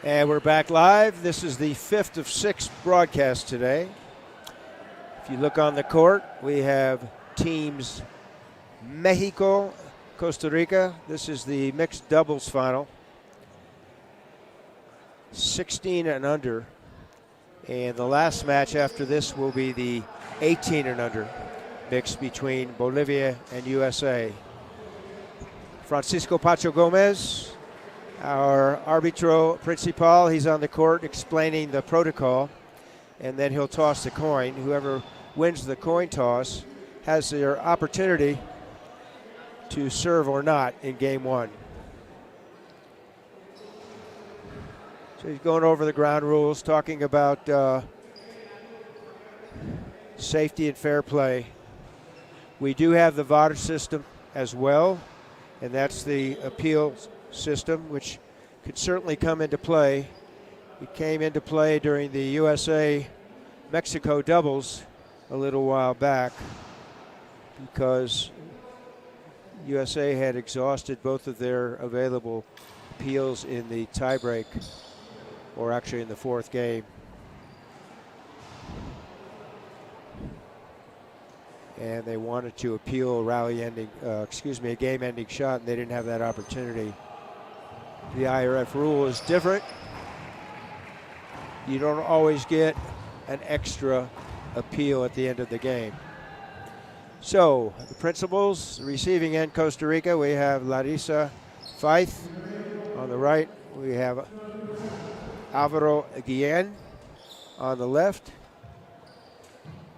And we're back live. This is the 5th of 6 broadcast today. If you look on the court, we have teams Mexico, Costa Rica. This is the mixed doubles final. 16 and under. And the last match after this will be the 18 and under mix between Bolivia and USA. Francisco Pacho Gomez, our arbitro principal, he's on the court explaining the protocol, and then he'll toss the coin. Whoever wins the coin toss has their opportunity to serve or not in game one. So he's going over the ground rules, talking about safety and fair play. We do have the VAR system as well, and that's the appeal system, which could certainly come into play. It came into play during the USA-Mexico doubles a little while back because USA had exhausted both of their available appeals in the tiebreak, or actually in the fourth game. And they wanted to appeal a game-ending shot, and they didn't have that opportunity. The IRF rule is different. You don't always get an extra appeal at the end of the game. So, the principals, the receiving end, Costa Rica, we have Larissa FAETH. On the right, we have Alvaro Guillen. On the left,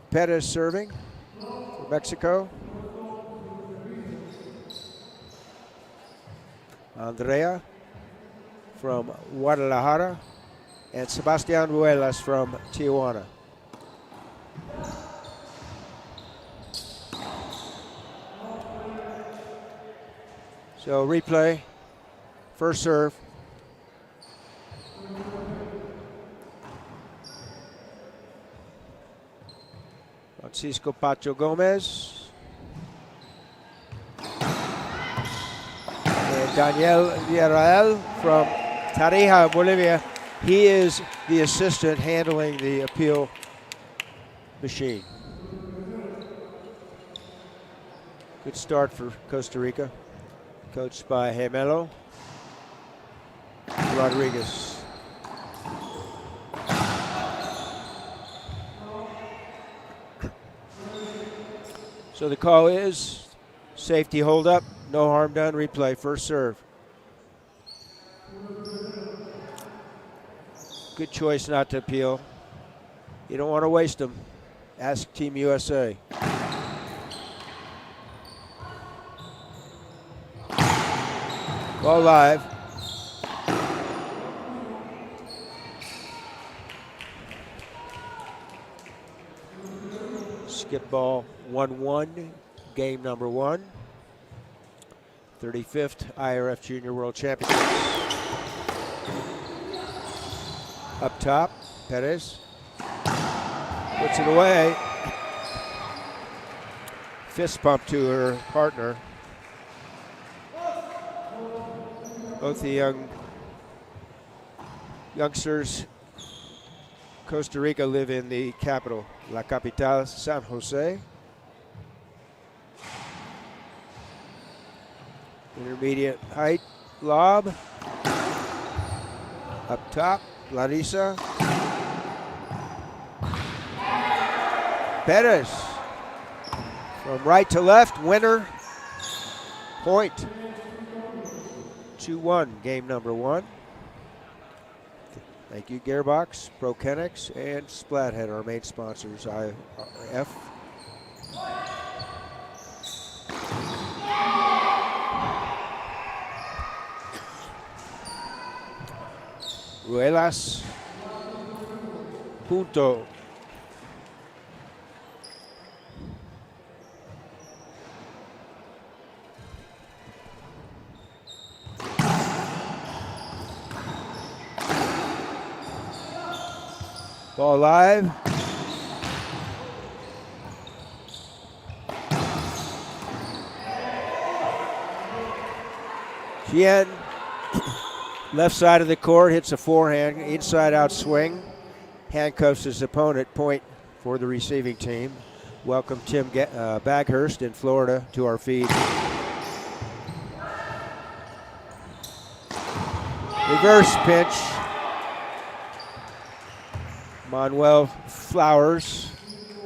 PEREZ serving for Mexico. Andrea from Guadalajara, and Sebastian RUELAS from Tijuana. So replay, first serve. Francisco Pacho Gomez. And Daniel Villarreal from Tarija, Bolivia. He is the assistant handling the appeal machine. Good start for Costa Rica, coached by Gemelo Rodriguez. So the call is safety hold up, no harm done, replay, first serve. Good choice not to appeal. You don't want to waste them. Ask Team USA. Ball live. Skip ball 1-1, game number 1. 35th IRF Junior World Championship. Up top, PEREZ puts it away. Fist pump to her partner. Both the youngsters, Costa Rica, live in the capital, La Capital, San Jose. Intermediate height lob. Up top, Larissa. PEREZ from right to left, winner, point. 2-1, game number 1. Thank you, Gearbox, ProKennex, and Splathead, our main sponsors, IRF. RUELAS, punto. Ball live. Guillen Left side of the court, hits a forehand, inside out swing, handcuffs his opponent, point for the receiving team. Welcome Tim Baghurst in Florida to our feed. Reverse pinch. Manuel Flowers,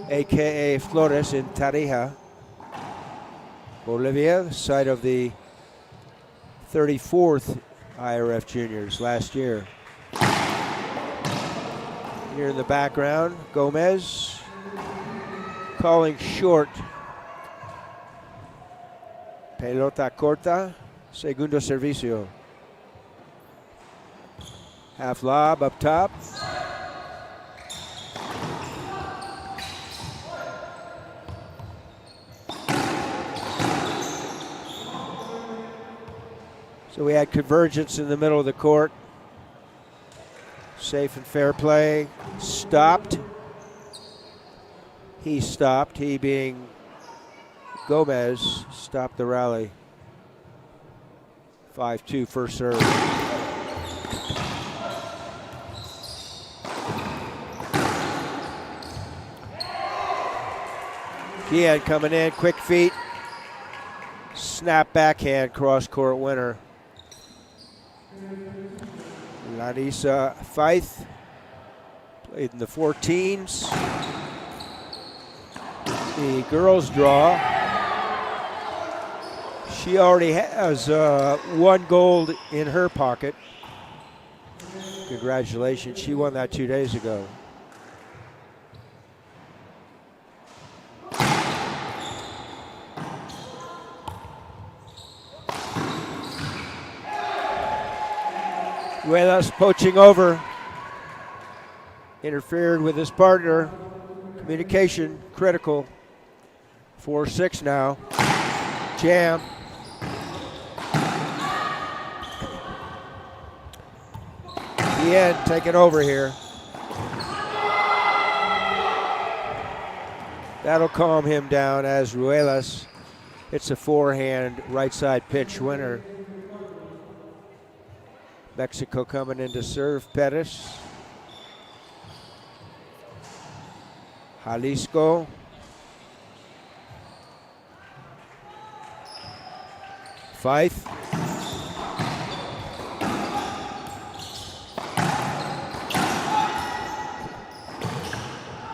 aka Flores in Tarija, Bolivia, site of the 34th IRF Juniors last year. Here in the background, Gomez calling short. Pelota corta, segundo servicio. Half lob up top. So we had convergence in the middle of the court. Safe and fair play. Stopped. He stopped. He being Gomez stopped the rally. 5-2 first serve. Kian coming in, quick feet. Snap backhand, cross court winner. Larissa FAETH played in the 14s. The girls draw. She already has 1 gold in her pocket. Congratulations, she won that 2 days ago. Ruelas poaching over. Interfered with his partner. Communication critical. 4-6 now. Jam. Ian taking over here. That'll calm him down as Ruelas hits a forehand right side pitch winner. Mexico coming in to serve. PEREZ. Jalisco. FAETH.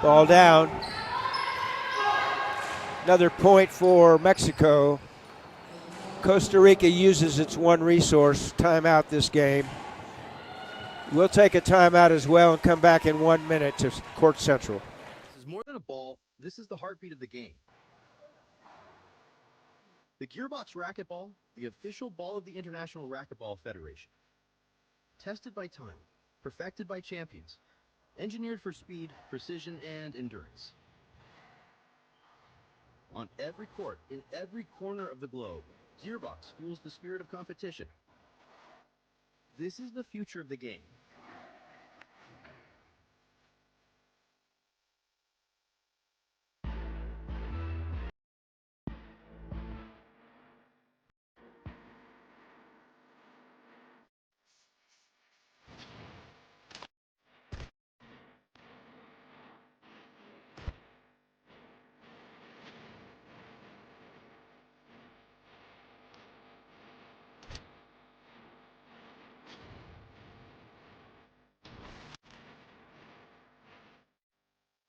Ball down. Another point for Mexico. Costa Rica uses its one resource, timeout this game. We'll take a timeout as well and come back in 1 minute to Court Central. This is more than a ball. This is the heartbeat of the game. The Gearbox Racquetball, the official ball of the International Racquetball Federation. Tested by time, perfected by champions, engineered for speed, precision, and endurance. On every court, in every corner of the globe, Gearbox fuels the spirit of competition. This is the future of the game.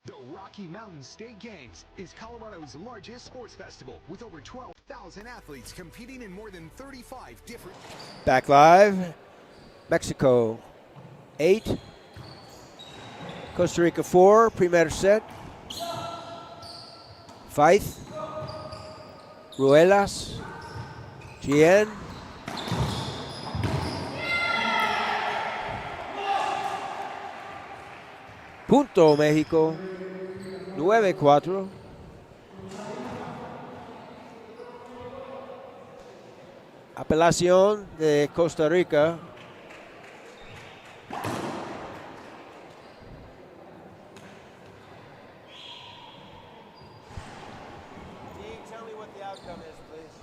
The Rocky Mountain State Games is Colorado's largest sports festival with over 12,000 athletes competing in more than 35 different... Back live. Mexico 8. Costa Rica 4. Primer set. FAETH. Ruelas. Gien. Punto México. 9-4. Apelación de Costa Rica. Tell me what the outcome is, please.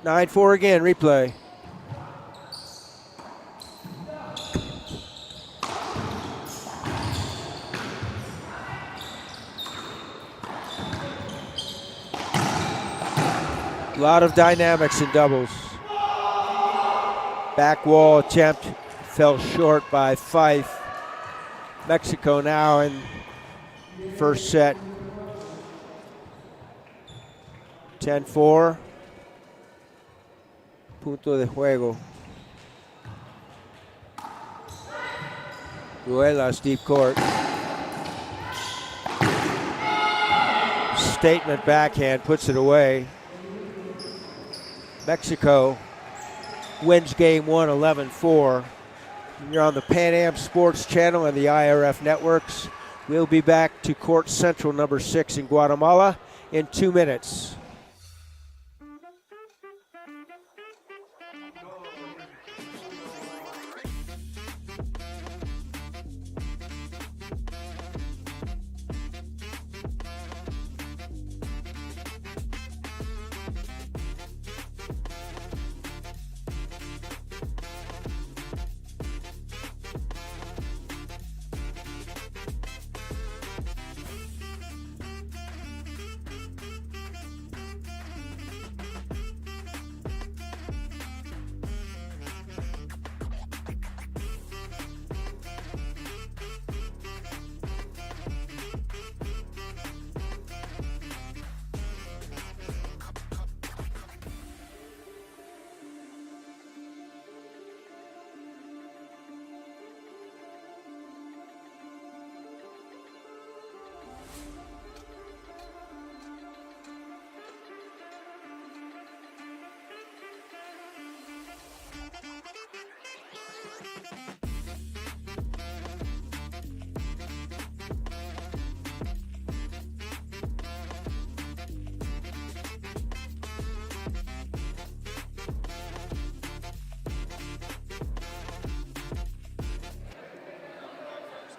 9-4 again, replay. A lot of dynamics in doubles. Back wall attempt fell short by FAETH. Mexico now in first set. 10-4. Punto de juego. RUELAS deep court. Statement backhand, puts it away. Mexico wins game 1, 11-4. You're on the Pan Am Sports Channel and the IRF networks. We'll be back to Court Central number 6 in Guatemala in 2 minutes.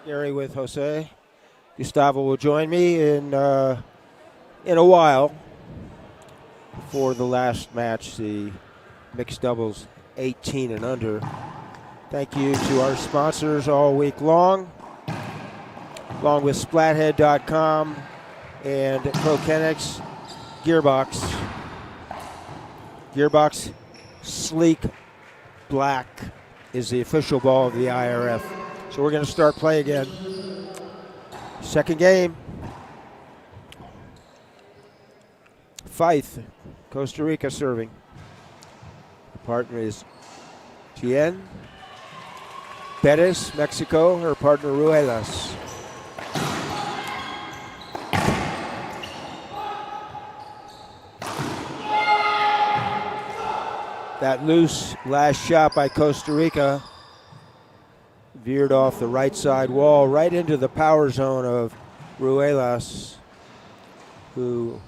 Gary with Jose. Gustavo will join me in a while for the last match, the mixed doubles 18 and under. Thank you to our sponsors all week long, along with Splathead.com and Prokenix Gearbox. Gearbox Sleek Black is the official ball of the IRF. So we're going to start play again. Second game. FAETH, Costa Rica serving. The partner is Tien. PEREZ, Mexico, her partner RUELAS. That loose last shot by Costa Rica veered off the right side wall, right into the power zone of RUELAS, who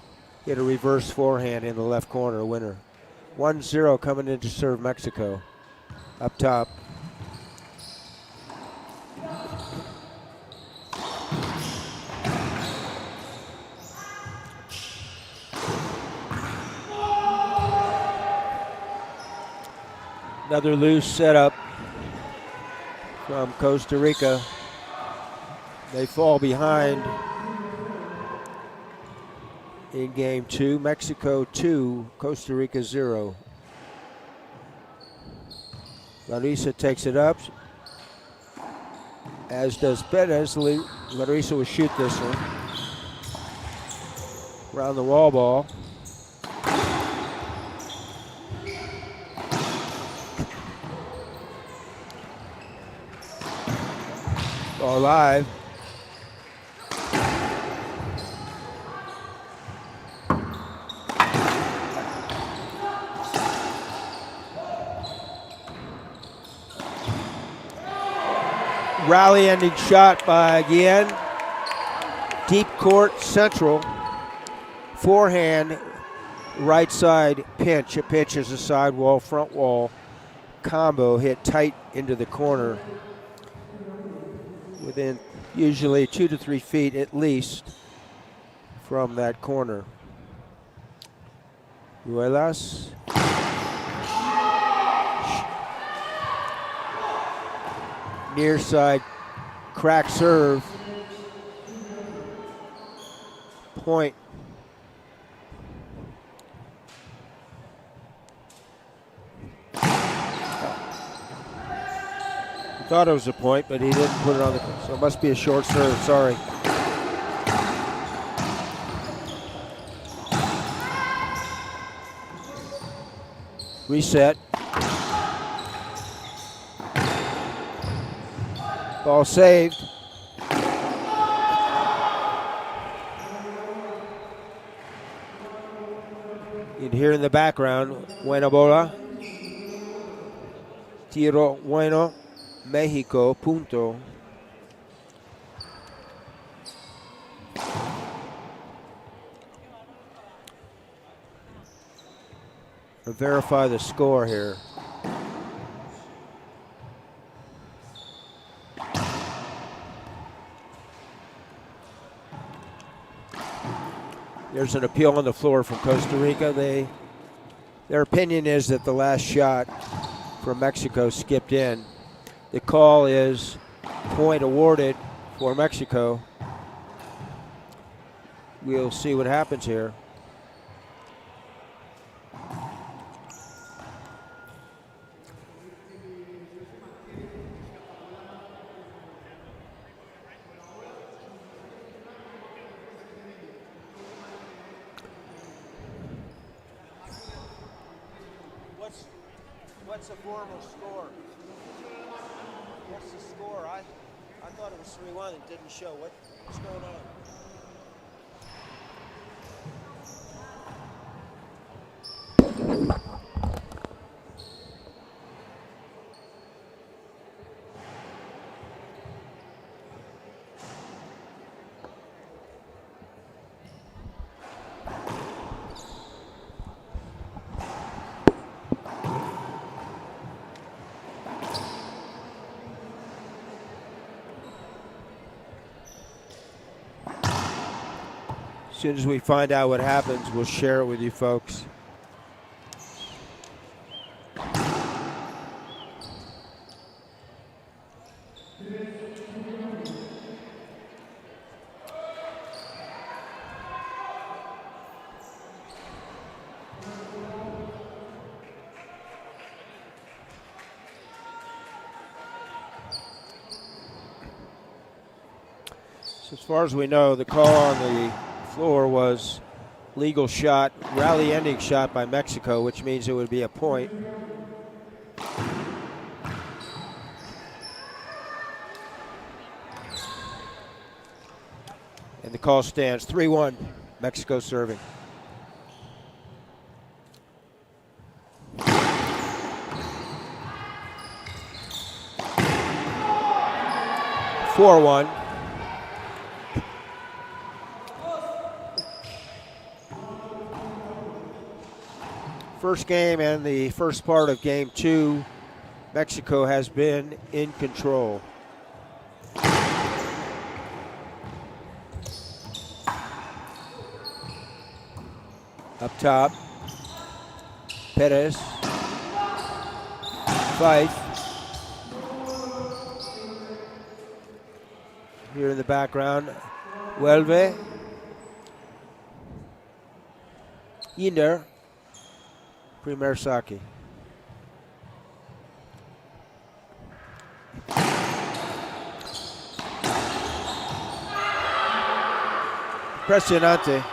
hit a reverse forehand in the left corner, winner. 1-0 coming in to serve Mexico. Up top. Another loose setup from Costa Rica. They fall behind in game 2. Mexico 2, Costa Rica 0. Larissa takes it up, as does PEREZ. Larissa will shoot this one. Around the wall ball. Ball live. Rally ending shot by Guillen. Deep court central. Forehand, right side pinch. A pinch is a side wall, front wall combo hit tight into the corner. Within usually 2 to 3 feet at least from that corner. RUELAS near side crack serve. Point. Thought it was a point, but he didn't put it on the, so it must be a short serve, sorry. Reset. Ball saved. You can hear in the background, buena bola. Tiro bueno. Mexico, punto. To verify the score here. There's an appeal on the floor from Costa Rica. Their opinion is that the last shot from Mexico skipped in. The call is point awarded for Mexico. We'll see what happens here. What's the formal score? What's the score? I thought it was 3-1. It didn't show. What's going on? As soon as we find out what happens, we'll share it with you folks. So as far as we know, the call on the floor was legal shot, rally ending shot by Mexico, which means it would be a point. And the call stands 3-1, Mexico serving. (4-1). First game and the first part of game 2, Mexico has been in control. Up top, Perez, FAETH. Here in the background, Vuelve, Inder, Primer Saki. Impresionante.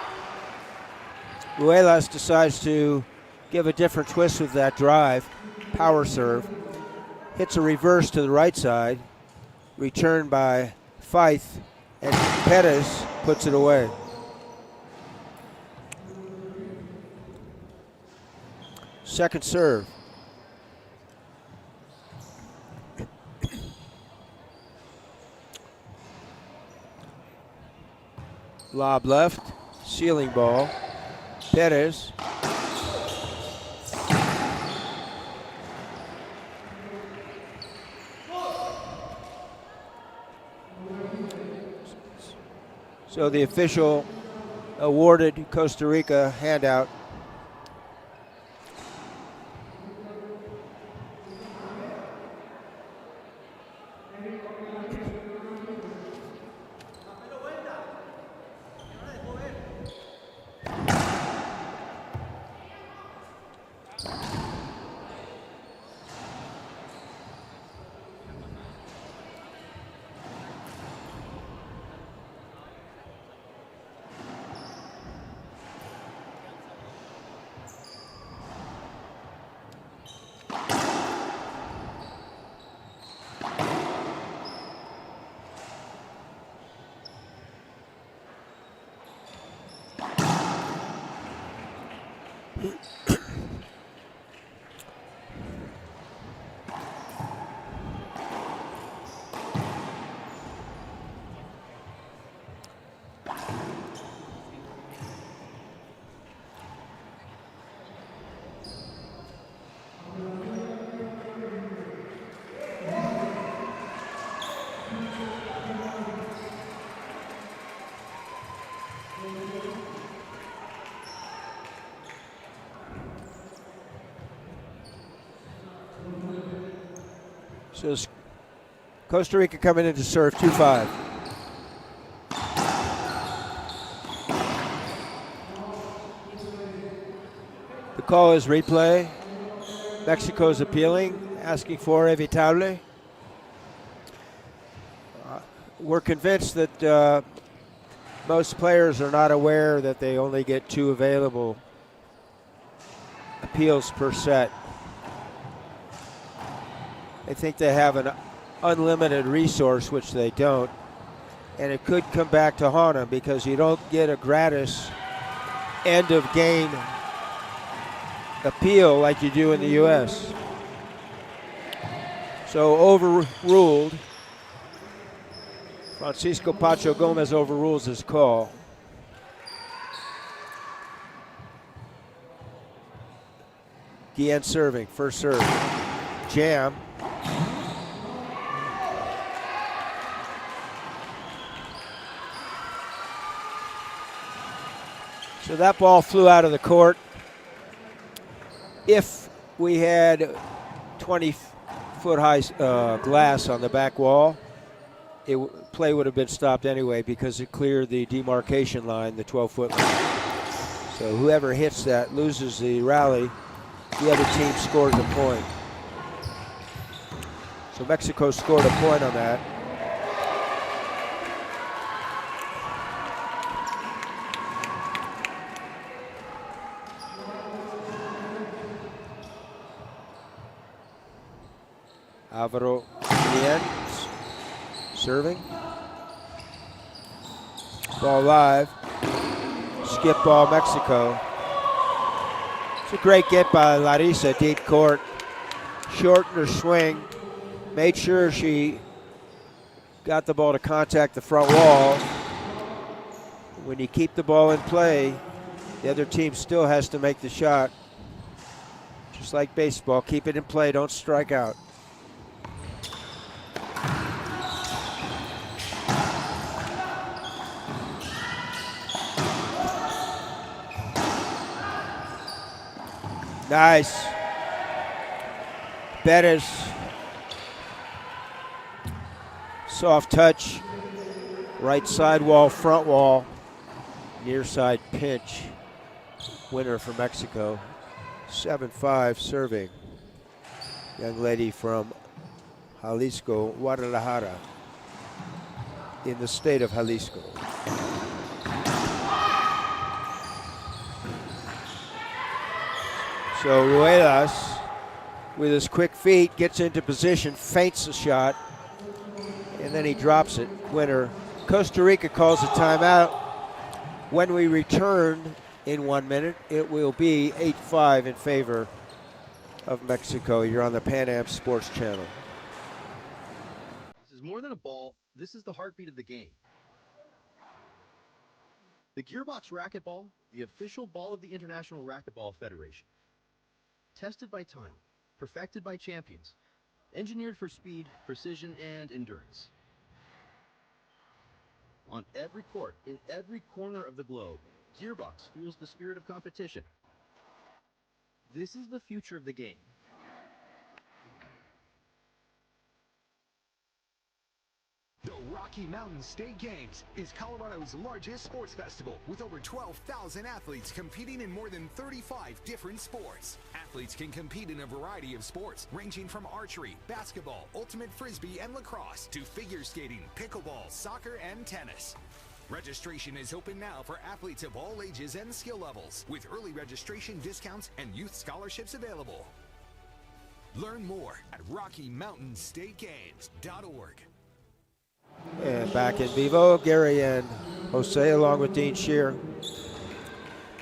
RUELAS decides to give a different twist with that drive, power serve. Hits a reverse to the right side, returned by FAETH, and Perez puts it away. Second serve. Lob left, ceiling ball. Perez. So the official awarded Costa Rica handout. So Costa Rica coming in to serve 2-5. The call is replay. Mexico's appealing, asking for evitable. We're convinced that most players are not aware that they only get 2 available appeals per set. They think they have an unlimited resource, which they don't. And it could come back to haunt them because you don't get a gratis end of game appeal like you do in the U.S. So overruled. Francisco Pacho Gomez overrules his call. Guillen serving, first serve. Jam. So that ball flew out of the court. If we had 20-foot high glass on the back wall, play would have been stopped anyway because it cleared the demarcation line, the 12-foot line. So whoever hits that loses the rally. The other team scores a point. So Mexico scored a point on that. Alvaro Guillen serving. Ball live. Skip ball Mexico. It's a great get by Larissa, deep court. Shortened her swing. Made sure she got the ball to contact the front wall. When you keep the ball in play, the other team still has to make the shot. Just like baseball, keep it in play, don't strike out. Nice. Perez. Soft touch. Right side wall, front wall. Near side pinch. Winner for Mexico. 7-5 serving. Young lady from Jalisco, Guadalajara, in the state of Jalisco. So Ruelas, with his quick feet, gets into position, feints the shot, and then he drops it. Winner. Costa Rica calls a timeout. When we return in 1 minute, it will be 8-5 in favor of Mexico. You're on the Pan Am Sports Channel. This is more than a ball. This is the heartbeat of the game. The Gearbox Racquetball, the official ball of the International Racquetball Federation. Tested by time, perfected by champions, engineered for speed, precision, and endurance. On every court, in every corner of the globe, Gearbox fuels the spirit of competition. This is the future of the game. The Rocky Mountain State Games is Colorado's largest sports festival with over 12,000 athletes competing in more than 35 different sports. Athletes can compete in a variety of sports ranging from archery, basketball, ultimate frisbee, and lacrosse to figure skating, pickleball, soccer, and tennis. Registration is open now for athletes of all ages and skill levels with early registration discounts and youth scholarships available. Learn more at RockyMountainStateGames.org. And back in vivo, Gary and Jose along with Dean Shear.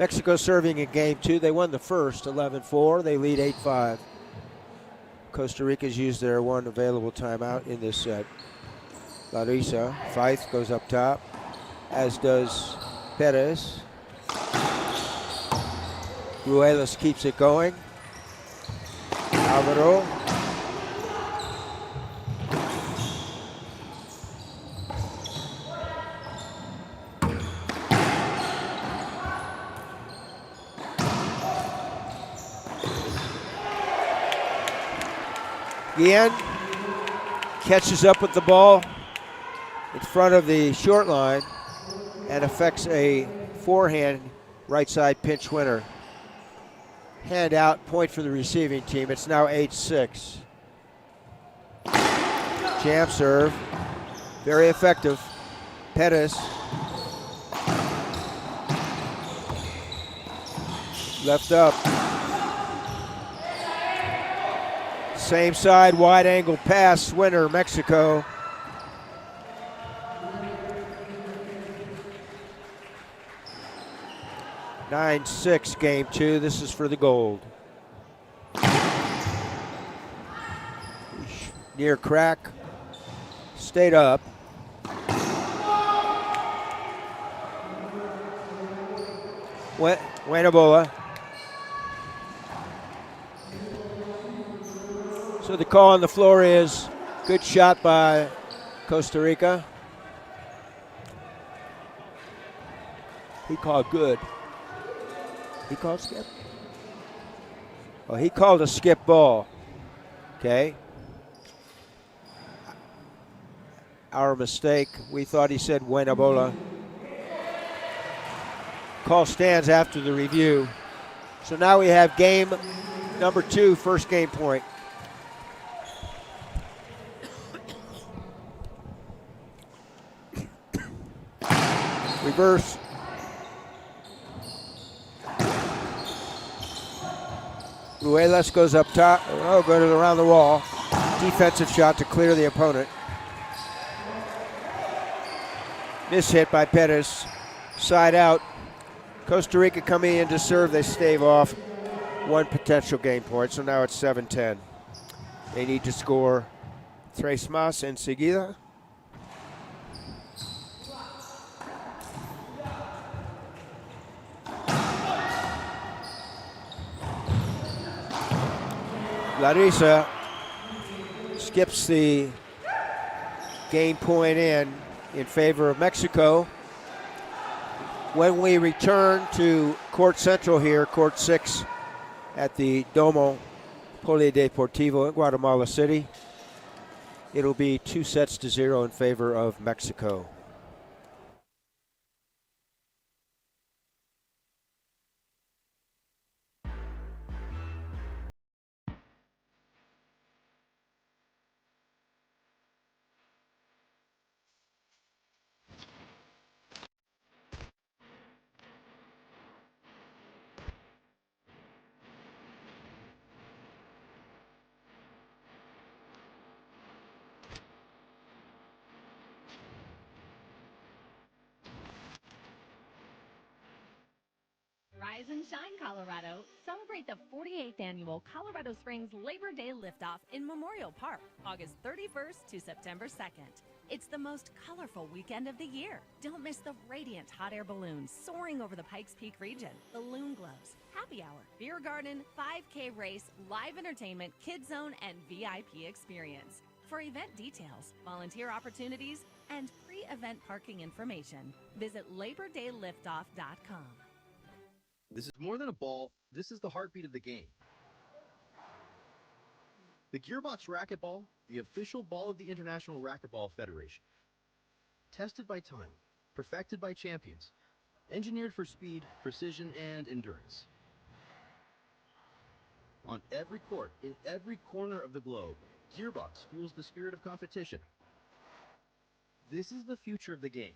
Mexico serving in game 2. They won the first 11-4. They lead 8-5. Costa Rica's used their one available timeout in this set. Larissa, FAETH goes up top, as does PEREZ. RUELAS keeps it going. Alvaro. Guillen catches up with the ball in front of the short line and affects a forehand right side pinch winner. Hand out, point for the receiving team. It's now 8-6. Jam serve, very effective. PEREZ. Left up. Same side, wide angle pass, winner, Mexico. (9-6) game 2. This is for the gold. Near crack, stayed up. Guatemala. So the call on the floor is good shot by Costa Rica. He called good. He called skip? Oh, he called a skip ball. Okay. Our mistake. We thought he said Guatemala. Call stands after the review. So now we have game number 2, first game point. Reverse. RUELAS goes up top. Oh, goes around the wall. Defensive shot to clear the opponent. Mishit by PEREZ. Side out. Costa Rica coming in to serve. They stave off one potential game point. So now it's 7-10. They need to score tres más enseguida. Larissa skips the game point in favor of Mexico. When we return to Court Central here, Court 6 at the Domo Polideportivo in Guatemala City, it'll be 2-0 in favor of Mexico. Rise and shine, Colorado. Celebrate the 48th annual Colorado Springs Labor Day Liftoff in Memorial Park, August 31st to September 2nd. It's the most colorful weekend of the year. Don't miss the radiant hot air balloons soaring over the Pikes Peak region, balloon glows, happy hour, beer garden, 5K race, live entertainment, kids zone, and VIP experience. For event details, volunteer opportunities, and pre-event parking information, visit LaborDayLiftoff.com. This is more than a ball, this is the heartbeat of the game. The Gearbox Racquetball, the official ball of the International Racquetball Federation. Tested by time, perfected by champions, engineered for speed, precision, and endurance. On every court, in every corner of the globe, Gearbox fuels the spirit of competition. This is the future of the game.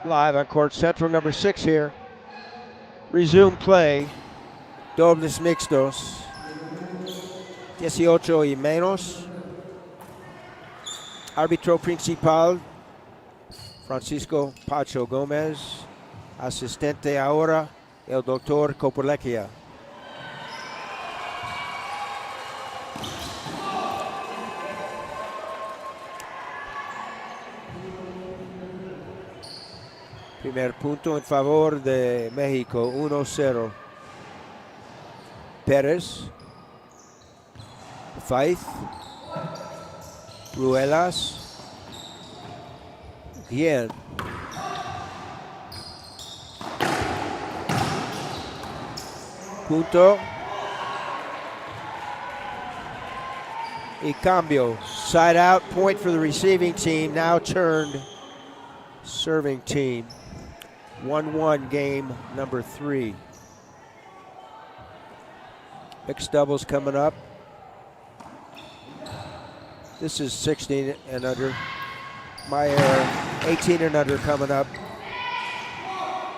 Live on Court Central, number 6 here. Resume play. Dobles mixtos. 18 y menos. Árbitro principal, Francisco Pacho Gómez. Asistente ahora, el doctor Copolecchia. Primer punto en favor de México, 1-0. Pérez, FAETH, Ruelas, Guillen. Punto. Y cambio. Side out, point for the receiving team, now turned serving team. 1-1 game number 3. Mixed doubles coming up. This is 16 and under. My 18 and under coming up.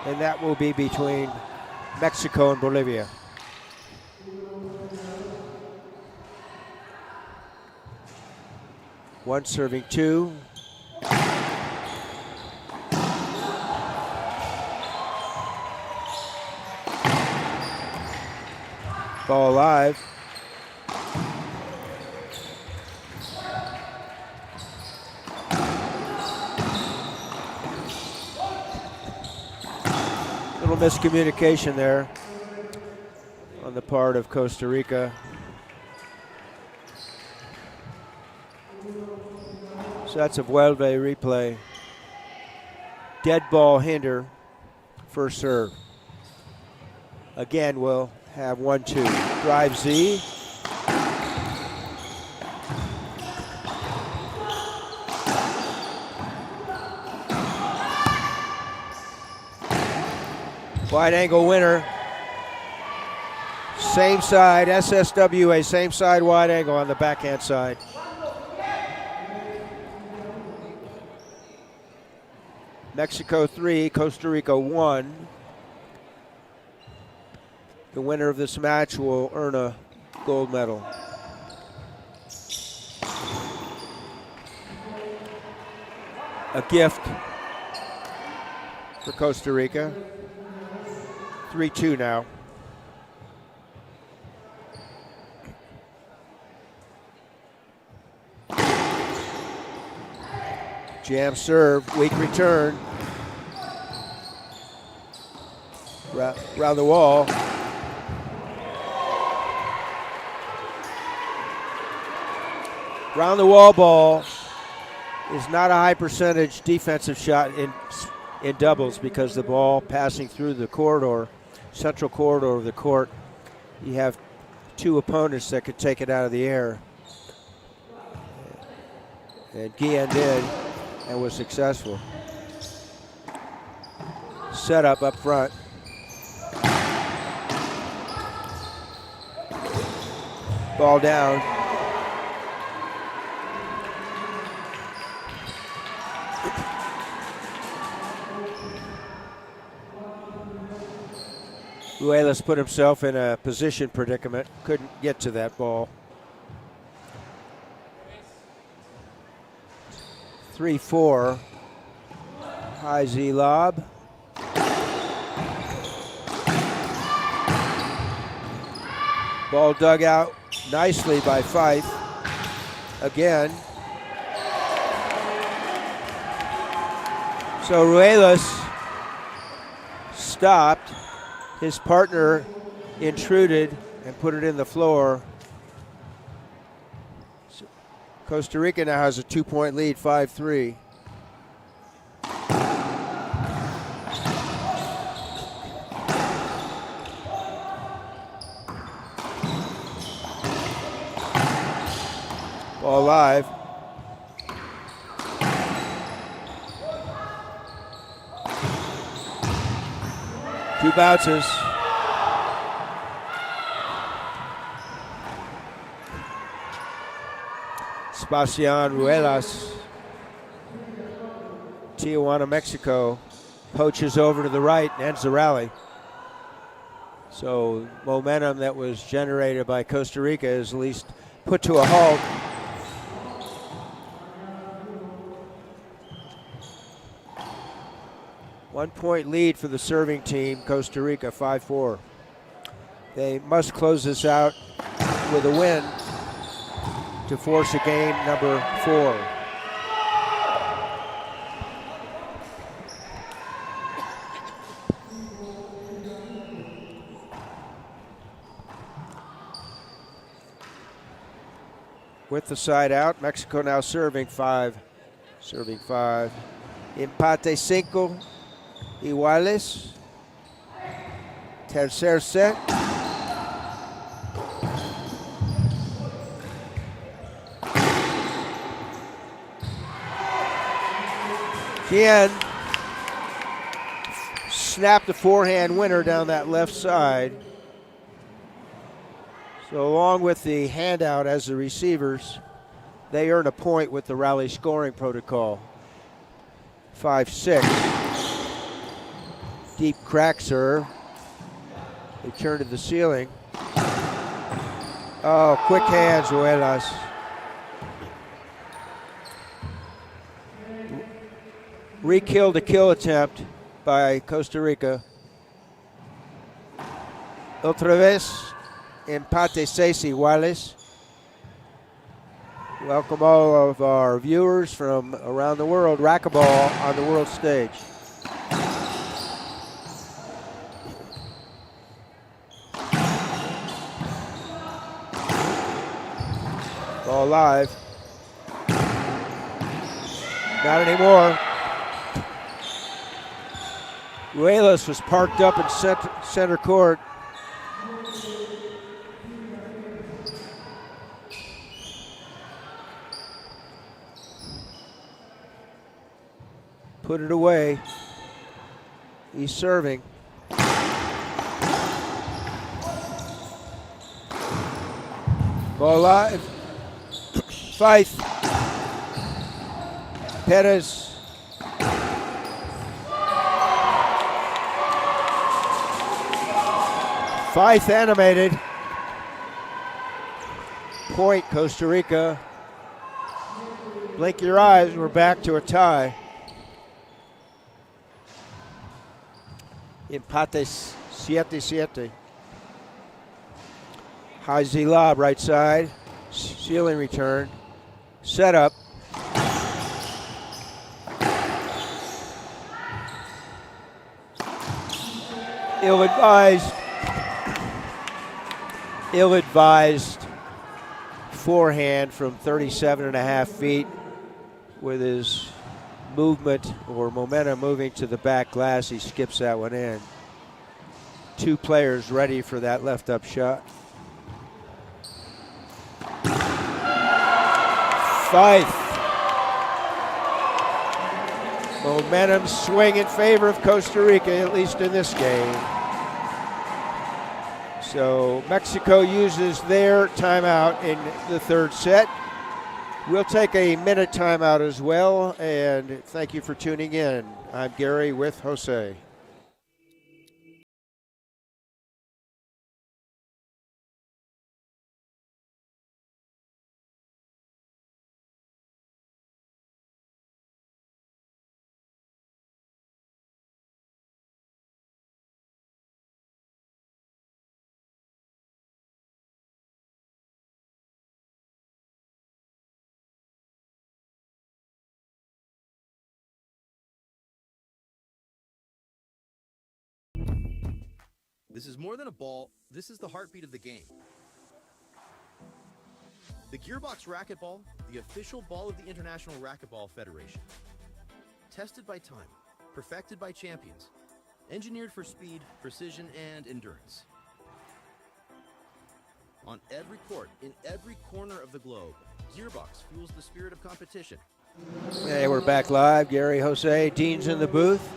And that will be between Mexico and Bolivia. One serving two. Ball live. Little miscommunication there on the part of Costa Rica. So that's a Vuelve replay. Dead ball hinder, first serve. Again, we'll have 1-2. Drive Z. Wide angle winner. Same side, SSWA, same side wide angle on the backhand side. Mexico 3, Costa Rica 1. The winner of this match will earn a gold medal. A gift for Costa Rica. 3-2 now. Jam serve, weak return. Round the wall. Round the wall ball is not a high percentage defensive shot in doubles because the ball passing through the corridor, central corridor of the court, you have two opponents that could take it out of the air. And Guillen did and was successful. Setup up front. Ball down. Ruelas put himself in a position predicament, couldn't get to that ball. 3-4, high Z lob. Ball dug out nicely by FAETH. Again. So Ruelas stopped. His partner intruded and put it in the floor. So Costa Rica now has a 2-point lead, 5-3. Ball live. Two bounces. Sebastián Ruelas, Tijuana, Mexico, poaches over to the right and ends the rally. So momentum that was generated by Costa Rica is at least put to a halt. 1 point lead for the serving team, Costa Rica, 5-4. They must close this out with a win to force a game number 4. With the side out, Mexico now serving 5. Serving 5. Empate 5 iguales. Tercer set. Guillen snapped the forehand winner down that left side. So along with the handout as the receivers, they earn a point with the rally scoring protocol. 5-6. Deep crack serve. They turn to the ceiling. Oh, quick hands, RUELAS. Re-kill to kill attempt by Costa Rica. Otra vez, empate 6 iguales. Welcome all of our viewers from around the world. Racquetball on the world stage. Ball live. Not anymore. RUELAS was parked up in center court. Put it away. He's serving. Ball live. FAETH. PEREZ. FAETH animated. Point, Costa Rica. Blink your eyes, we're back to a tie. Empate 7-7. High Z lob, right side. Ceiling return. Set up. Ill-advised. Ill-advised forehand from 37.5 feet with his movement or momentum moving to the back glass. He skips that one in. 2 players ready for that left up shot. FAETH. Momentum swing in favor of Costa Rica, at least in this game. So Mexico uses their timeout in the third set. We'll take a minute timeout as well, and thank you for tuning in. I'm Gary with Jose. This is more than a ball, this is the heartbeat of the game. The Gearbox Racquetball, the official ball of the International Racquetball Federation. Tested by time, perfected by champions, engineered for speed, precision, and endurance. On every court, in every corner of the globe, Gearbox fuels the spirit of competition. Hey, we're back live. Gary, Jose, Dean's in the booth.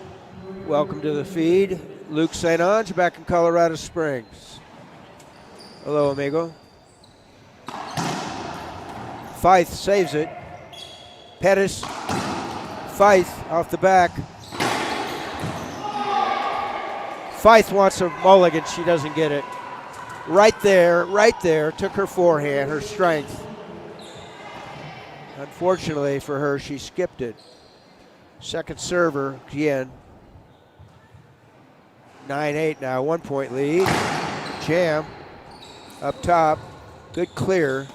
Welcome to the feed. Luke St. Ange back in Colorado Springs. Hello, amigo. FAETH saves it. PEREZ. FAETH off the back. FAETH wants a mulligan. She doesn't get it. Right there. Took her forehand, her strength. Unfortunately for her, she skipped it. Second server, Guillen. 9-8 now, 1 point lead. Jam up top, good clear.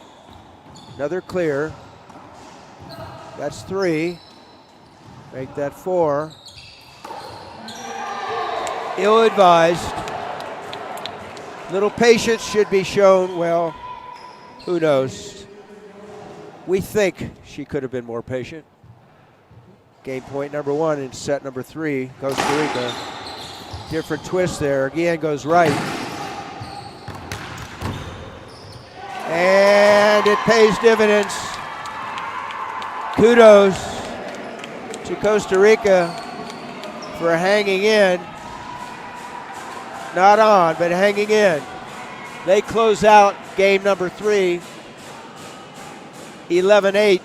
Another clear. That's 3. Make that 4. Ill-advised. Little patience should be shown. Well, who knows? We think she could have been more patient. Game point number 1 in set number 3, Costa Rica. Different twist there. Again goes right. And it pays dividends. Kudos to Costa Rica for hanging in. Not on, but hanging in. They close out game number 3, 11-8.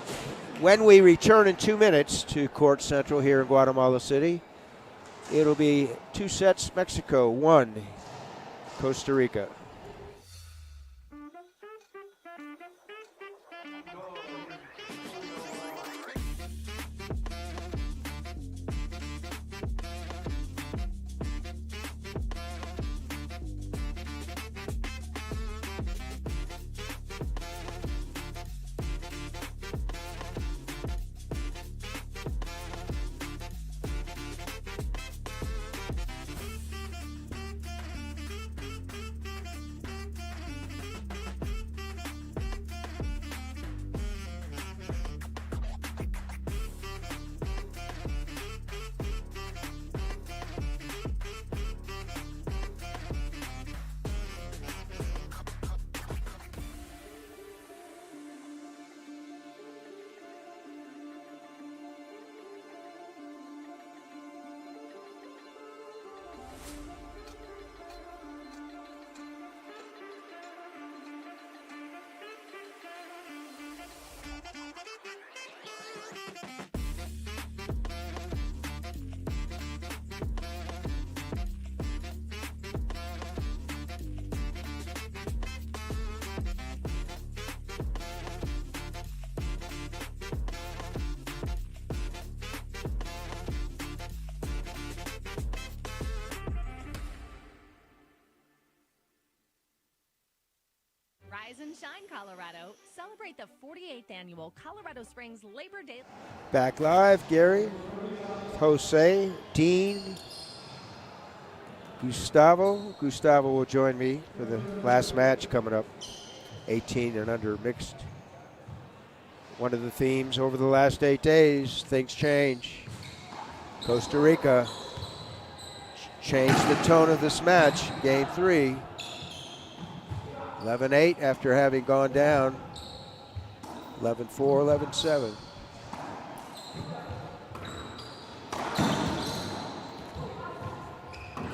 When we return in 2 minutes to Court Central here in Guatemala City, it'll be 2 sets Mexico, 1 Costa Rica. Rise and shine, Colorado. Celebrate the 48th annual Colorado Springs Labor Day. Back live, Gary, Jose, Dean, Gustavo. Gustavo will join me for the last match coming up, 18 and under mixed. One of the themes over the last 8 days, things change. Costa Rica changed the tone of this match, game 3. 11-8 after having gone down 11-4, 11-7.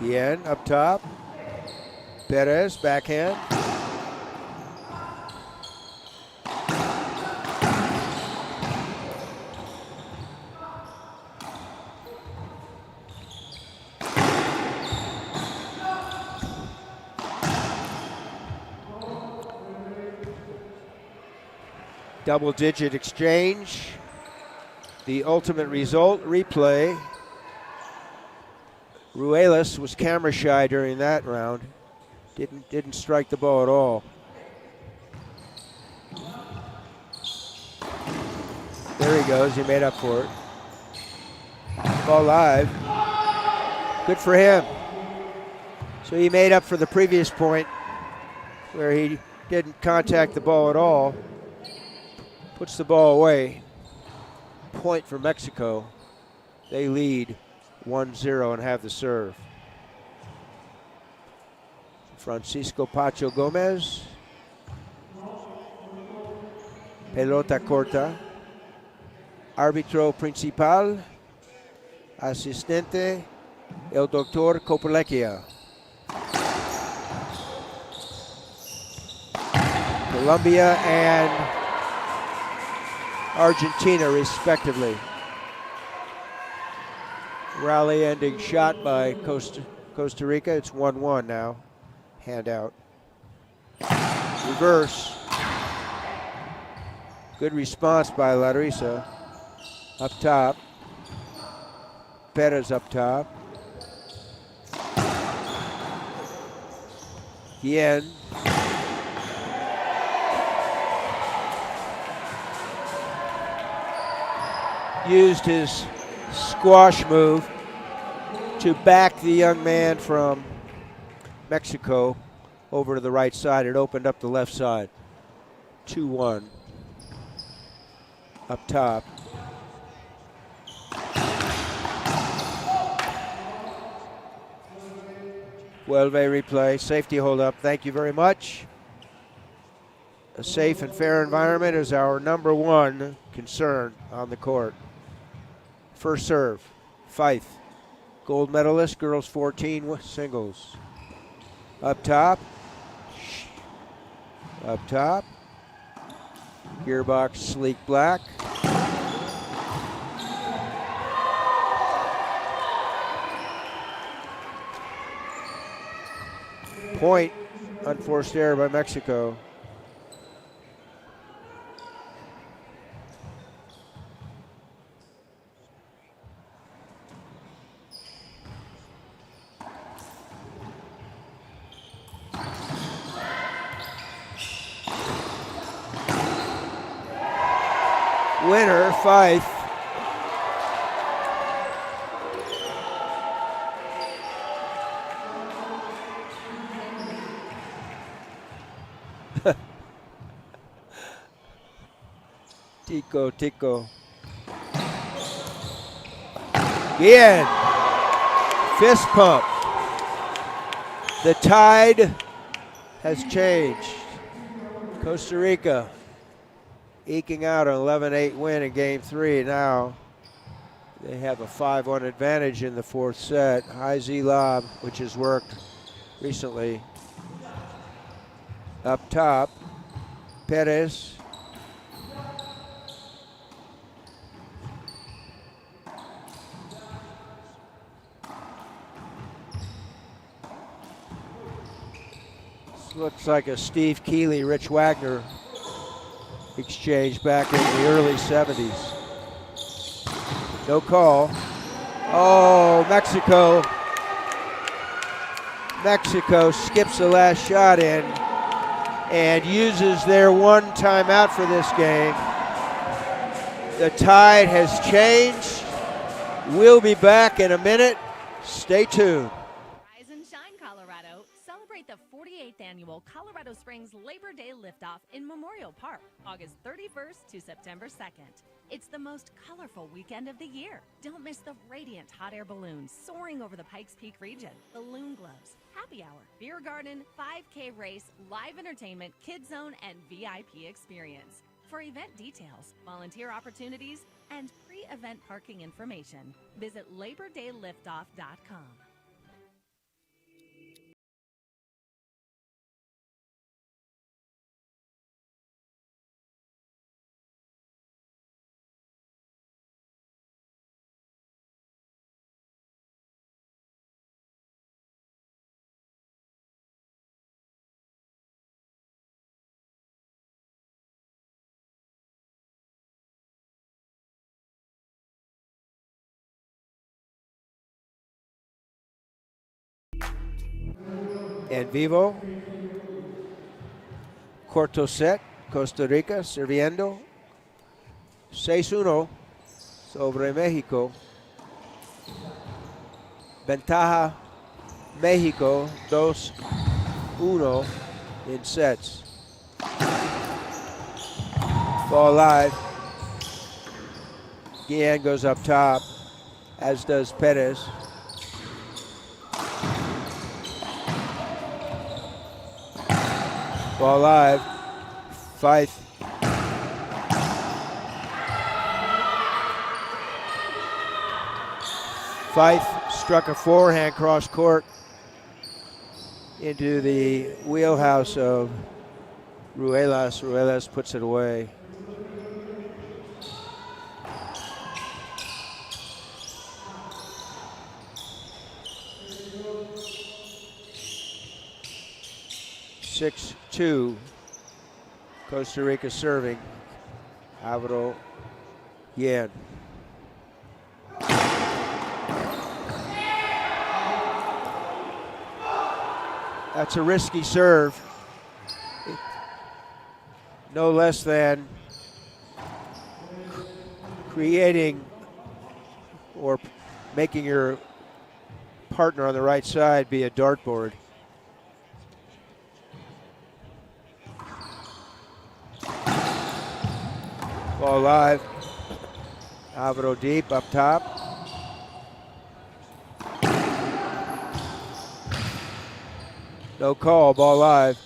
Guillen up top. Perez backhand. Double-digit exchange. The ultimate result, replay. RUELAS was camera shy during that round. Didn't strike the ball at all. There he goes, he made up for it. Ball live. Good for him. So he made up for the previous point where he didn't contact the ball at all. Puts the ball away. Point for Mexico. They lead 1-0 and have the serve. Francisco Pacho Gomez. Pelota corta. Árbitro principal. Asistente. El Doctor Coppolecchia. Colombia and Argentina, respectively. Rally ending shot by Costa Rica. It's 1-1 now. Handout. Reverse. Good response by Larissa. Up top. Perez up top. Guillen. Used his squash move to back the young man from Mexico over to the right side. It opened up the left side. 2-1 up top. Vuelve replay, safety hold up. Thank you very much. A safe and fair environment is our #1 concern on the court. First serve, FAETH. Gold medalist, girls 14 singles. Up top. Up top. Gearbox sleek black. Point, unforced error by Mexico. Winner, FAETH. Tico. Guillen, fist pump. The tide has changed. Costa Rica eking out an 11-8 win in game 3. Now they have a 5-1 advantage in the 4th set. High Z lob, which has worked recently. Up top, PEREZ. This looks like a Steve Keeley, Rich Wagner exchange back in the early 70s. No call. Oh, Mexico. Mexico skips the last shot in and uses their 1 timeout for this game. The tide has changed. We'll be back in a minute. Stay tuned. Rise and shine, Colorado. Celebrate the 48th annual Colorado Springs Labor Day Liftoff in Memorial Park, August 31st to September 2nd. It's the most colorful weekend of the year. Don't miss the radiant hot air balloons soaring over the Pikes Peak region, balloon glows, happy hour, beer garden, 5K race, live entertainment, kid zone, and VIP experience. For event details, volunteer opportunities, and pre-event parking information, visit LaborDayLiftoff.com. En vivo. Corto set. Costa Rica sirviendo. 6-1 sobre México. Ventaja México 2-1 in sets. Ball live. Guillen goes up top, as does PEREZ. Ball live. FAETH. FAETH struck a forehand cross court into the wheelhouse of RUELAS. RUELAS puts it away. (6-2). Costa Rica serving. Álvaro Guillen. That's a risky serve. No less than creating or making your partner on the right side be a dartboard. Ball live. Alvaro deep up top. No call, ball live.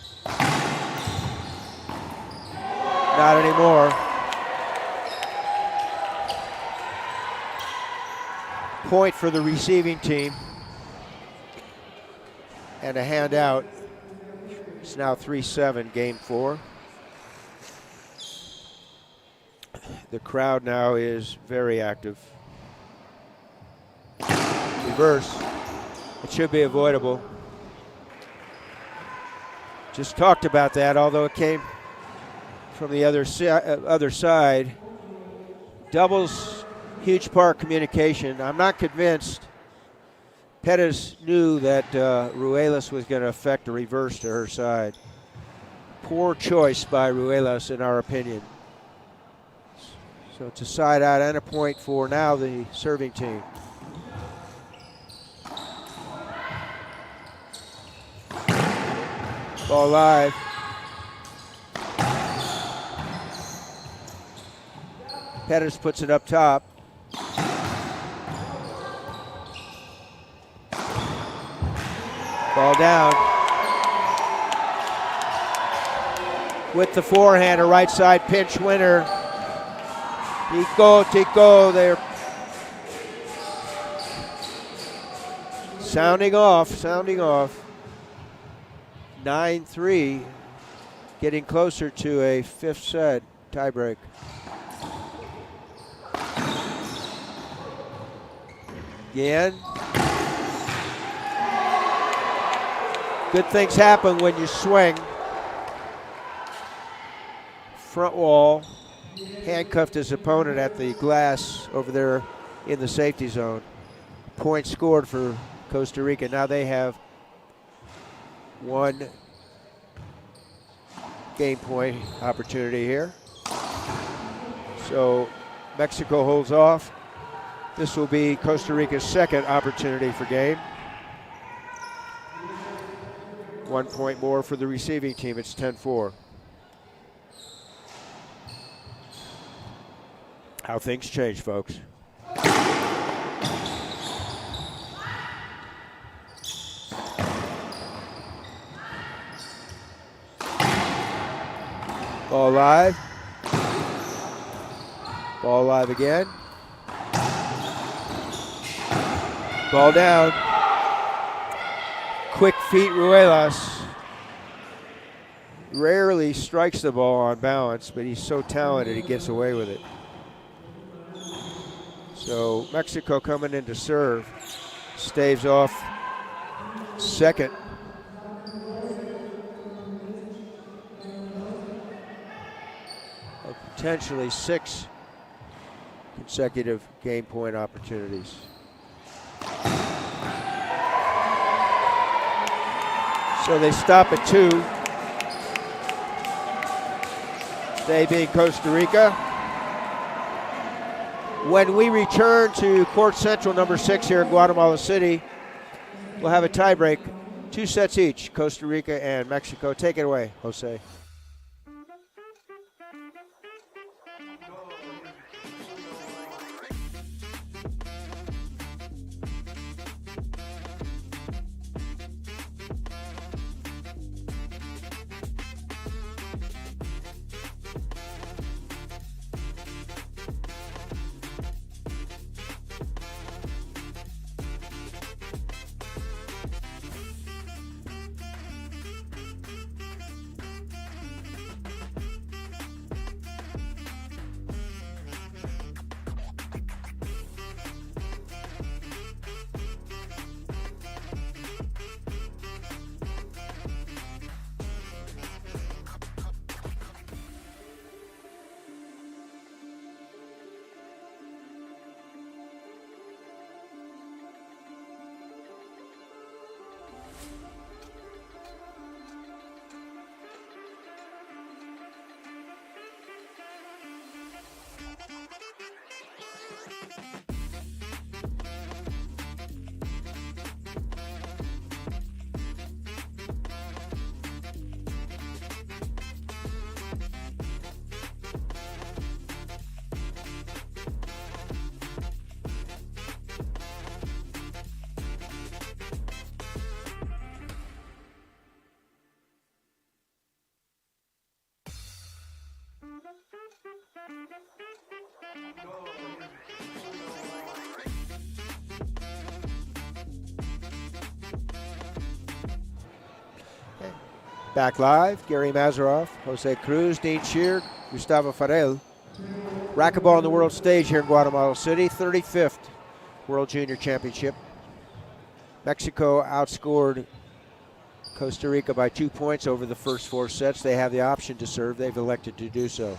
Not anymore. Point for the receiving team. And a handout. It's now 3-7, game 4. The crowd now is very active. Reverse. It should be avoidable. Just talked about that, although it came from the other side. Doubles, huge part communication. I'm not convinced Perez knew that RUELAS was going to affect a reverse to her side. Poor choice by RUELAS, in our opinion. So it's a side out and a point for now the serving team. Ball live. Perez puts it up top. Ball down. With the forehand, a right side pinch winner. Tico, they're sounding off. 9-3, getting closer to a 5th set tiebreak. Again. Good things happen when you swing. Front wall. Handcuffed his opponent at the glass over there in the safety zone. Point scored for Costa Rica. Now they have one game point opportunity here. So Mexico holds off. This will be Costa Rica's second opportunity for game. 1 point more for the receiving team. It's 10-4. How things change, folks. Ball live. Ball live again. Ball down. Quick feet, RUELAS. Rarely strikes the ball on balance, but he's so talented he gets away with it. So Mexico coming in to serve. Staves off second. Of potentially 6 consecutive game point opportunities. So they stop at 2. They being Costa Rica. When we return to Court Central number 6 here in Guatemala City, we'll have a tiebreak, 2 sets each, Costa Rica and Mexico. Take it away, Jose. Back live, Gary Mazeroff, Jose Cruz, Dean Shear, Gustavo Farel. Racquetball on the world stage here in Guatemala City, 35th World Junior Championship. Mexico outscored Costa Rica by 2 points over the first 4 sets. They have the option to serve. They've elected to do so.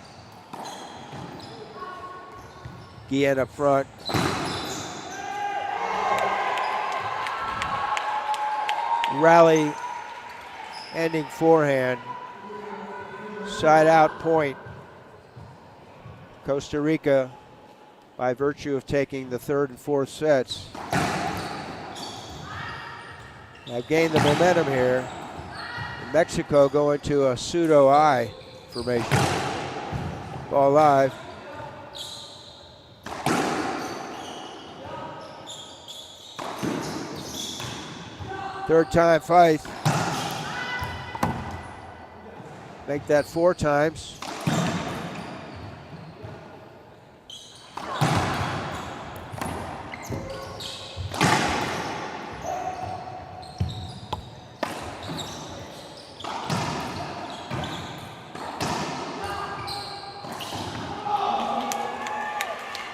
Guillen up front. Rally ending forehand. Side out point. Costa Rica, by virtue of taking the 3rd and 4th sets, have gained the momentum here. Mexico going to a pseudo I formation. Ball live. Third time FAETH. Make that 4 times.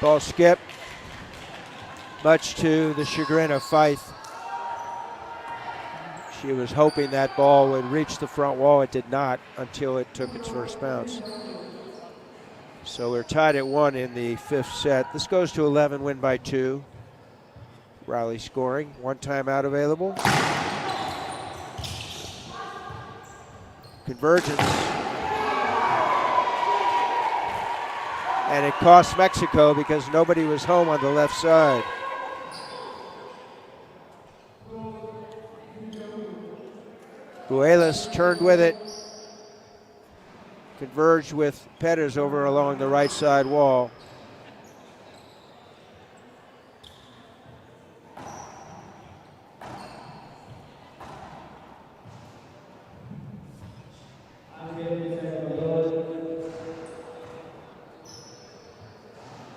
Ball skip, much to the chagrin of FAETH. She was hoping that ball would reach the front wall. It did not until it took its first bounce. So we're tied at 1 in the 5th set. This goes to 11, win by 2. Riley scoring, 1 timeout available. Convergence. And it cost Mexico because nobody was home on the left side. Guillenes turned with it, converged with PEREZ over along the right side wall.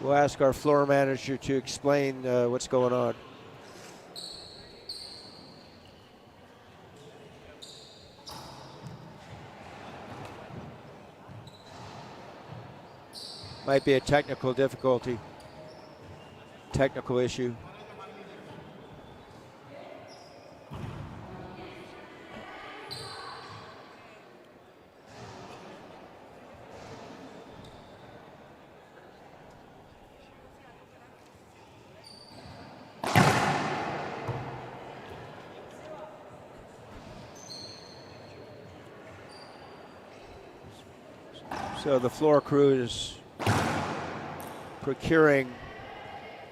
We'll ask our floor manager to explain what's going on. Might be a technical difficulty, technical issue. So the floor crew is procuring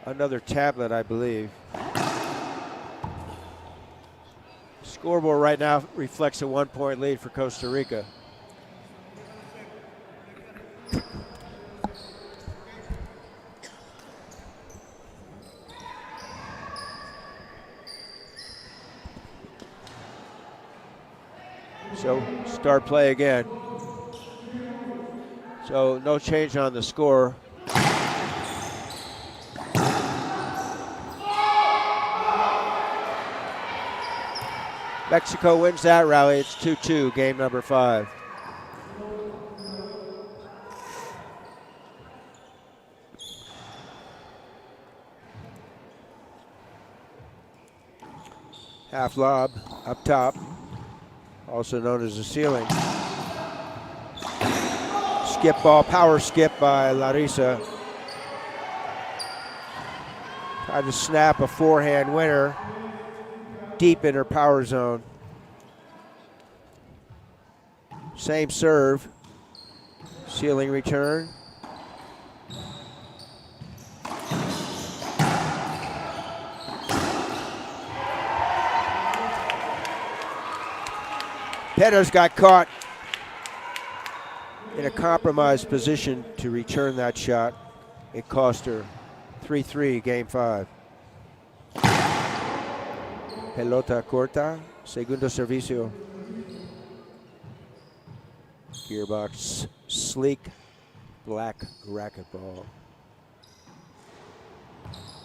another tablet, I believe. Scoreboard right now reflects a 1-point lead for Costa Rica. So start play again. So no change on the score. Mexico wins that rally. It's 2-2, game number 5. Half lob up top, also known as the ceiling. Skip ball, power skip by Larissa. Tried to snap a forehand winner deep in her power zone. Same serve, ceiling return. PEREZ got caught in a compromised position to return that shot. It cost her 3-3, game 5. Pelota corta, segundo servicio. Gearbox, sleek, black racquetball.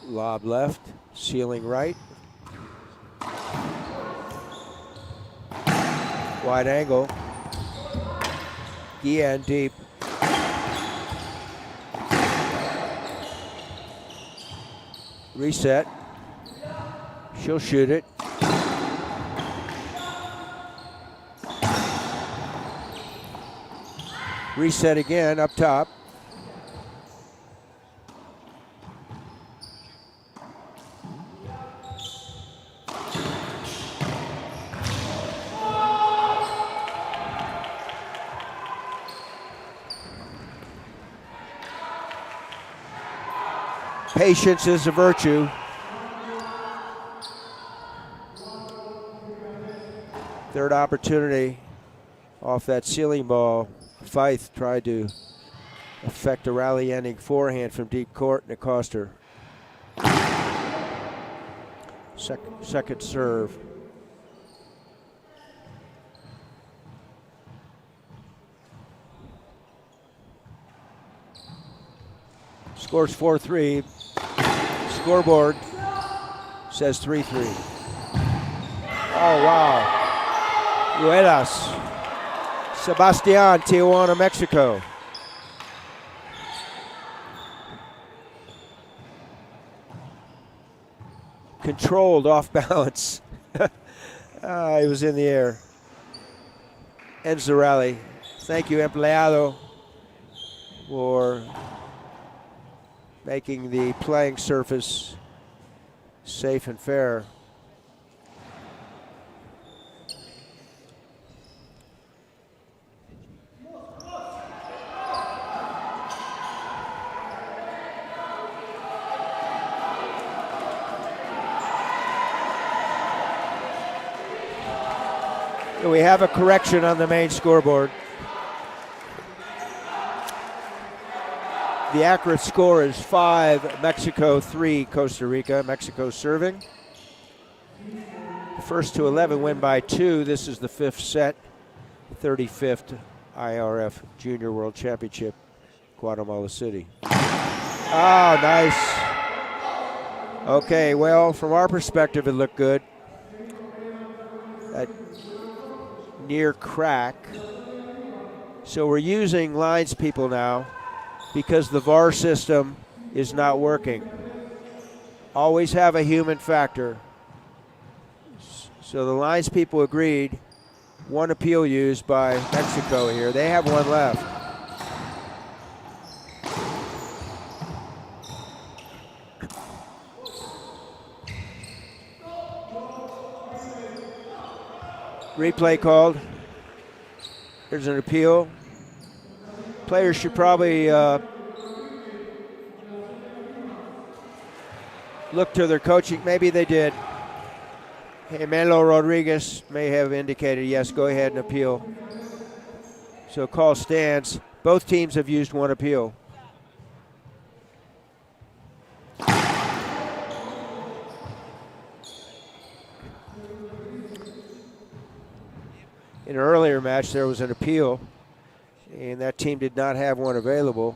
Lob left, ceiling right. Wide angle. Guillen deep. Reset. She'll shoot it. Reset again up top. Patience is a virtue. Third opportunity off that ceiling ball. FAETH tried to effect a rally-ending forehand from deep court, and it cost her. Second serve. Scores 4-3. Scoreboard says 3-3. Oh, wow. RUELAS. Sebastian, Tijuana, Mexico. Controlled off balance. He was in the air. Ends the rally. Thank you, Empleado, for making the playing surface safe and fair. We have a correction on the main scoreboard. The accurate score is 5, Mexico 3, Costa Rica. Mexico serving. The first to 11 win by 2. This is the 5th set, 35th IRF Junior World Championship, Guatemala City. Oh, nice. Okay, well, from our perspective, it looked good. That near crack. So we're using lines people now because the VAR system is not working. Always have a human factor. So the lines people agreed, one appeal used by Mexico here. They have one left. Replay called. There's an appeal. Players should probably look to their coaching. Maybe they did. Hey, Melo Rodriguez may have indicated, yes, go ahead and appeal. So call stands. Both teams have used one appeal. In an earlier match, there was an appeal, and that team did not have one available,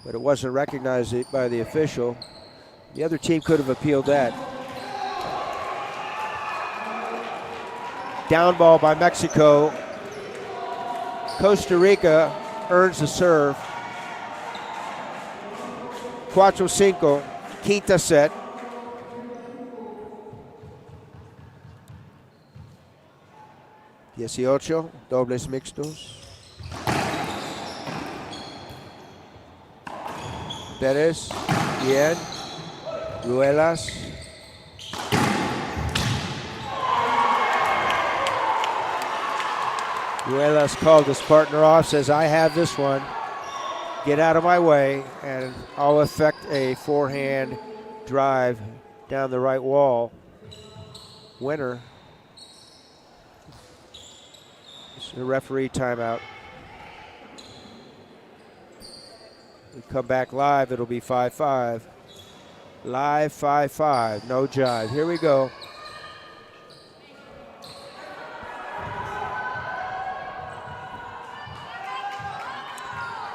but it wasn't recognized by the official. The other team could have appealed that. Down ball by Mexico. Costa Rica earns the serve. 4-5, quinta set. Dobles mixtos. Perez, Guillen, Ruelas. Ruelas called his partner off, says, I have this one. Get out of my way, and I'll effect a forehand drive down the right wall. Winner. The referee timeout. We come back live, it'll be 5-5. Live 5-5, no jive. Here we go.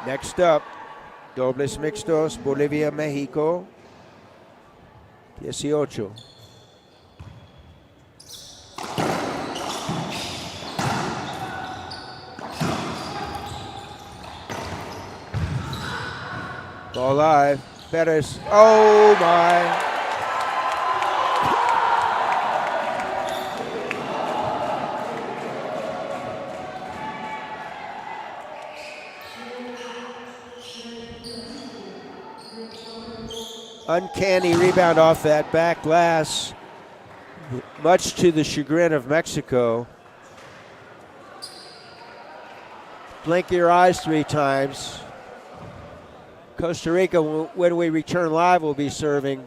Next up, dobles mixtos, Bolivia, Mexico, 18. Ball live. Perez. Oh my. Uncanny rebound off that back glass, much to the chagrin of Mexico. Blink your eyes 3 times. Costa Rica, when we return live, will be serving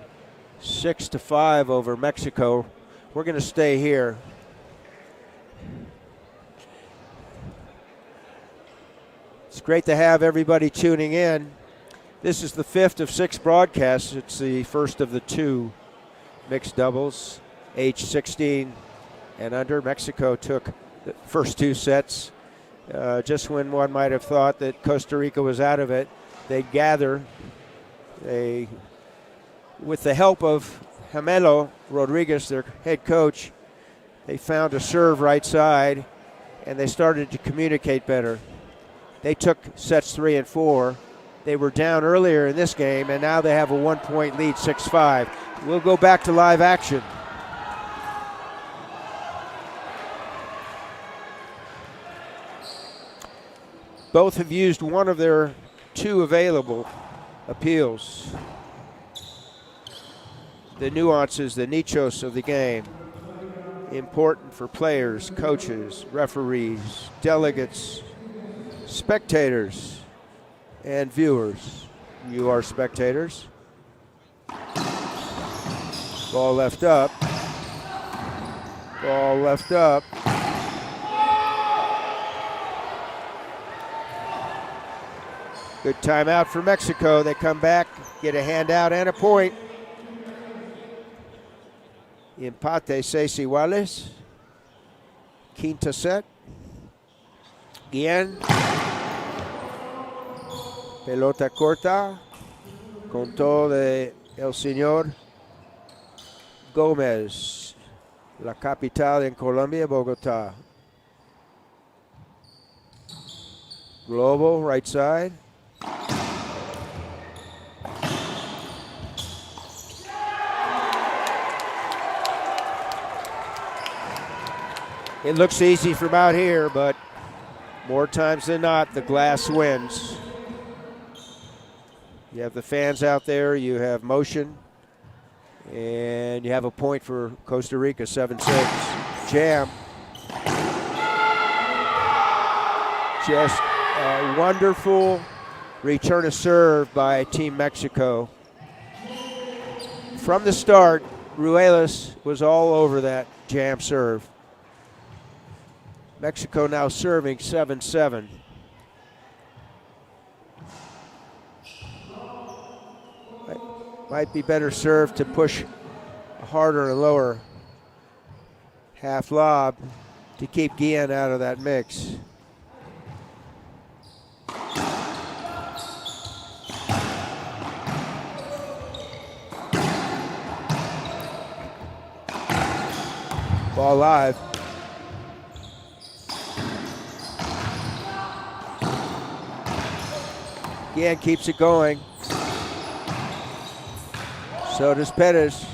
6-5 over Mexico. We're going to stay here. It's great to have everybody tuning in. This is the 5th of 6 broadcasts. It's the first of the 2 mixed doubles, age 16 and under. Mexico took the first 2 sets. Just when one might have thought that Costa Rica was out of it, they'd gather. With the help of Jamelo Rodriguez, their head coach, they found a serve right side, and they started to communicate better. They took sets 3 and 4. They were down earlier in this game, and now they have a 1-point lead, 6-5. We'll go back to live action. Both have used one of their 2 available appeals. The nuances, the nichos of the game, important for players, coaches, referees, delegates, spectators, and viewers. You are spectators. Ball left up. Ball left up. Good timeout for Mexico. They come back, get a handout and a point. Empate 6 iguales. Quinta set. Guillen. Pelota corta. Contó de el señor Gómez. La capital en Colombia, Bogotá. Globo, right side. It looks easy from out here, but more times than not, the glass wins. You have the fans out there, you have motion, and you have a point for Costa Rica, 7-6. Jam. Just a wonderful return of serve by Team Mexico. From the start, Ruelas was all over that jam serve. Mexico now serving 7-7. Might be better served to push a harder and lower half lob to keep Guillen out of that mix. Ball live. Guillen keeps it going. So does Perez.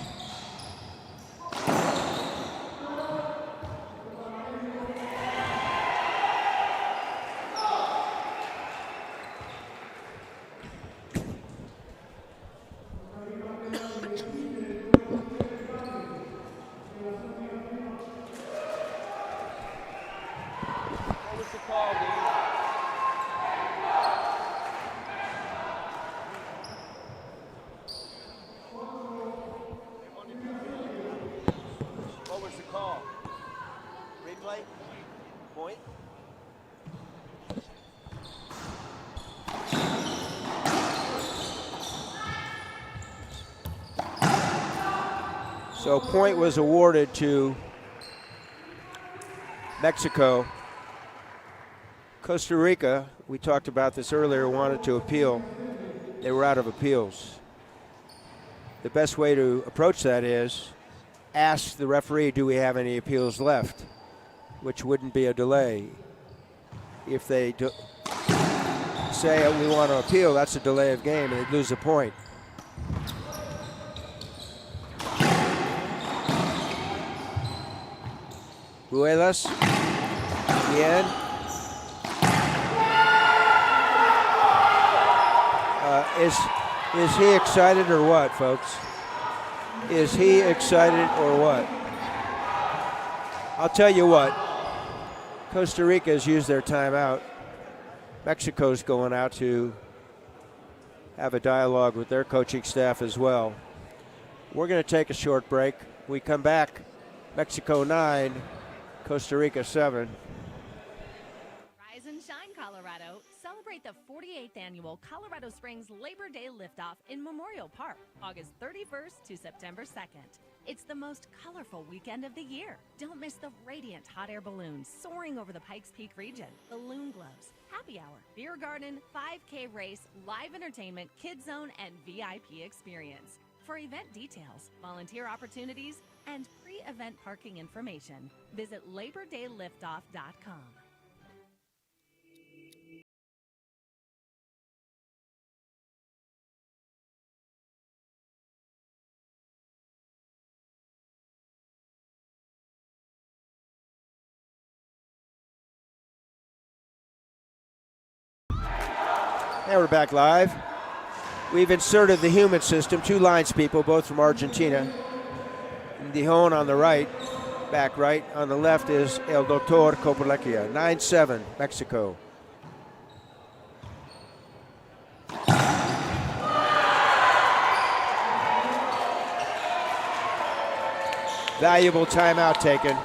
So point was awarded to Mexico. Costa Rica, we talked about this earlier, wanted to appeal. They were out of appeals. The best way to approach that is ask the referee, do we have any appeals left? Which wouldn't be a delay. If they do, say we want to appeal, that's a delay of game, and they'd lose a point. Ruelas, again. Is he excited or what, folks? Is he excited or what? I'll tell you what. Costa Rica has used their timeout. Mexico's going out to have a dialogue with their coaching staff as well. We're going to take a short break. We come back, Mexico 9, Costa Rica 7. Rise and shine, Colorado. Celebrate the 48th annual Colorado Springs Labor Day Liftoff in Memorial Park, August 31st to September 2nd. It's the most colorful weekend of the year. Don't miss the radiant hot air balloons soaring over the Pikes Peak region, balloon glows, happy hour, beer garden, 5K race, live entertainment, kids zone, and VIP experience. For event details, volunteer opportunities, and pre-event parking information, visit LaborDayLiftoff.com. And we're back live. We've inserted the human system, 2 lines people, both from Argentina. Dijon on the right, back right. On the left is El Doctor Copalequia. 9-7, Mexico. Valuable timeout taken.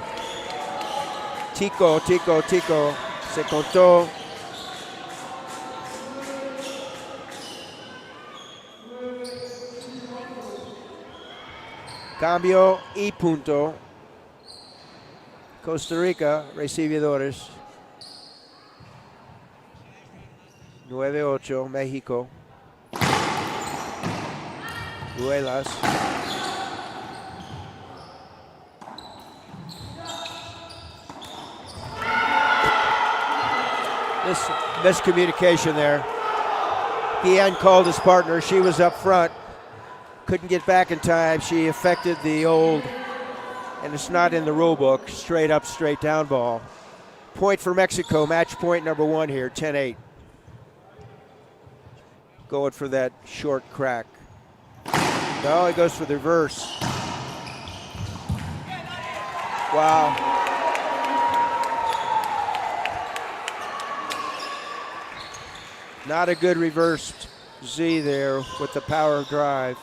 Tico, se contó. Cambio y punto. Costa Rica, recibidores. 9-8, México. Ruelas. This miscommunication there. Guillen called his partner. She was up front. Couldn't get back in time. She affected the old, and it's not in the rule book, straight up, straight down ball. Point for Mexico, match point number 1 here, 10-8. Going for that short crack. No, he goes for the reverse. Wow. Not a good reversed Z there with the power drive.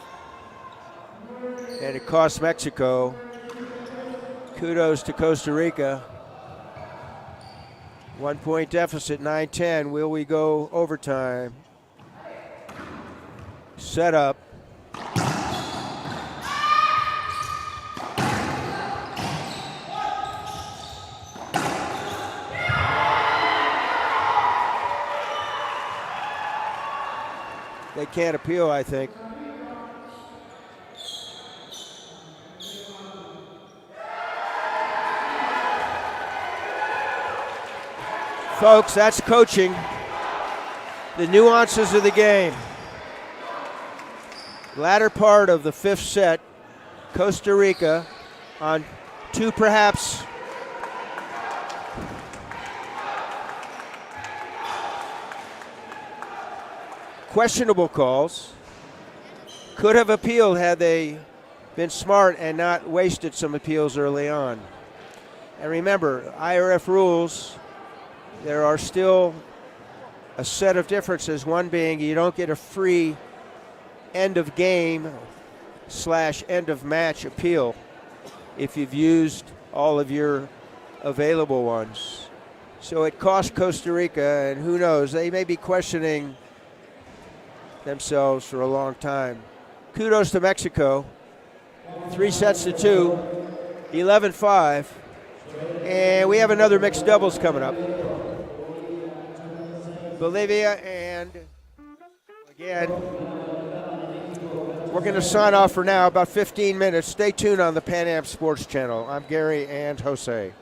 And it cost Mexico. Kudos to Costa Rica. 1 point deficit, 9-10. Will we go overtime? Set up. They can't appeal, I think. Folks, that's coaching. The nuances of the game. Latter part of the 5th set, Costa Rica on 2 perhaps questionable calls. Could have appealed had they been smart and not wasted some appeals early on. And remember, IRF rules, there are still a set of differences. One being you don't get a free end of game / end of match appeal if you've used all of your available ones. So it cost Costa Rica, and who knows, they may be questioning themselves for a long time. Kudos to Mexico. 3-2, 11-5. And we have another mixed doubles coming up. Bolivia, and again, we're going to sign off for now, about 15 minutes. Stay tuned on the Pan Am Sports Channel. I'm Gary and Jose.